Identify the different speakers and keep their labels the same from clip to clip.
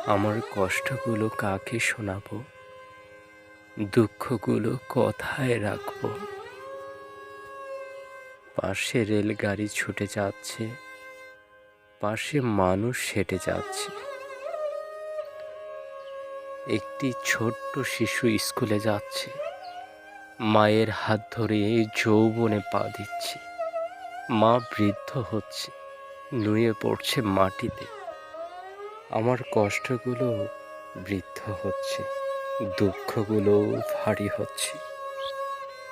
Speaker 1: আমার কষ্টগুলো কাকে শোনাবো, দুঃখগুলো কোথায় রাখবো? পাশে রেলগাড়ি ছুটে যাচ্ছে, পাশে মানুষ হেঁটে যাচ্ছে। একটি ছোট্ট শিশু স্কুলে যাচ্ছে, মায়ের হাত ধরে যৌবনে পা দিচ্ছে। মা বৃদ্ধ হচ্ছে, নুয়ে পড়ছে মাটিতে। আমার কষ্টগুলো বৃদ্ধ হচ্ছে, দুঃখগুলো ভারী হচ্ছে।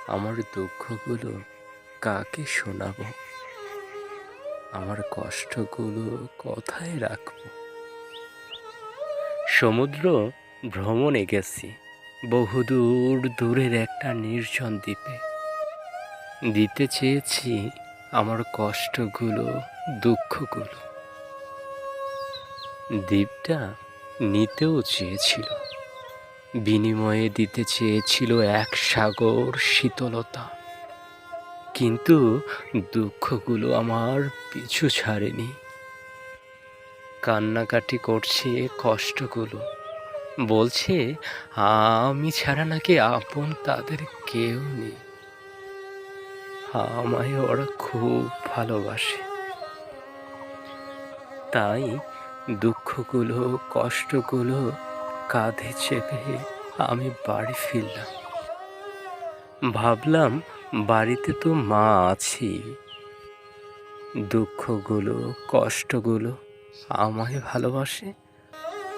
Speaker 1: আমার দুঃখগুলো কাকে শোনাবো, আমার কষ্টগুলো কোথায় রাখবো? সমুদ্র ভ্রমণে গেছি, বহুদূর দূরের একটা নির্জন দ্বীপে। দিতে চেয়েছি আমার কষ্টগুলো, দুঃখগুলো। দ্বীপটা নিতেও চেয়েছিল, বিনিময়ে দিতে চেয়েছিল এক সাগর শীতলতা। কিন্তু দুঃখগুলো আমার পিছু ছাড়েনি, কান্নাকাটি করছে কষ্টগুলো। বলছে আমি ছাড়া নাকি আপন তাদের কেউ নেই। আমায় ওরা খুব ভালোবাসে। তাই দুঃখগুলো, কষ্টগুলো কাঁধে চেপে আমি বাড়ি ফিরলাম। ভাবলাম বাড়িতে তো মা আছি, দুঃখগুলো, কষ্টগুলো আমায় ভালোবাসে,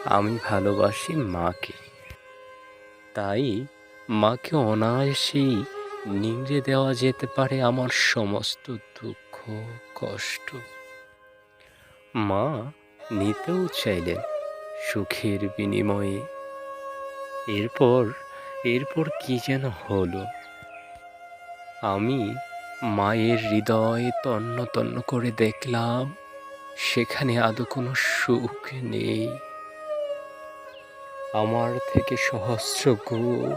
Speaker 1: আমি ভালোবাসি মাকে। তাই মাকে অনায়াসেই নিংড়ে দেওয়া যেতে পারে আমার সমস্ত দুঃখ, কষ্ট। মা নিতেও চাইলেন সুখের বিনিময়ে। এরপর এরপর কি যেন হলো। আমি মায়ের হৃদয় তন্ন তন্ন করে দেখলাম, সেখানে আদৌ কোনো সুখ নেই। আমার থেকে সহস্র গুণ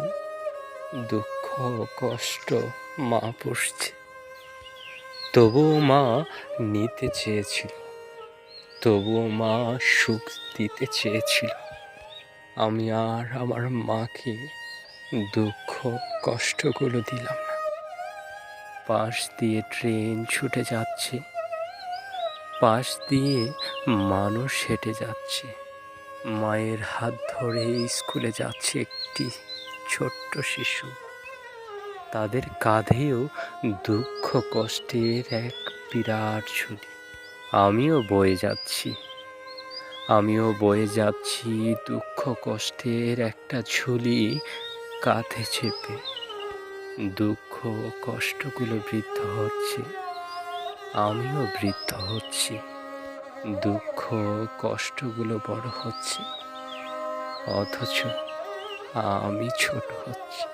Speaker 1: দুঃখ, কষ্ট মা পুষছে। তবুও মা নিতে চেয়েছিল, তবুও মা সুখ দিতে চেয়েছিল। আমি আর আমার মাকে দুঃখ, কষ্টগুলো দিলাম না। পাশ দিয়ে ট্রেন ছুটে যাচ্ছে, পাশ দিয়ে মানুষ হেঁটে যাচ্ছে। মায়ের হাত ধরে স্কুলে যাচ্ছে একটি ছোট্ট শিশু। তাদের কাঁধেও দুঃখ, কষ্টের এক বিরাট ঝুলি। আমিও বয়ে যাচ্ছি, আমিও বয়ে যাচ্ছি দুঃখ, কষ্টের একটা ঝুলি কাঁধে চেপে। দুঃখ, কষ্টগুলো বৃদ্ধ হচ্ছে, আমিও বৃদ্ধ হচ্ছি। দুঃখ, কষ্টগুলো বড় হচ্ছে, অথচ আমি ছোট হচ্ছি।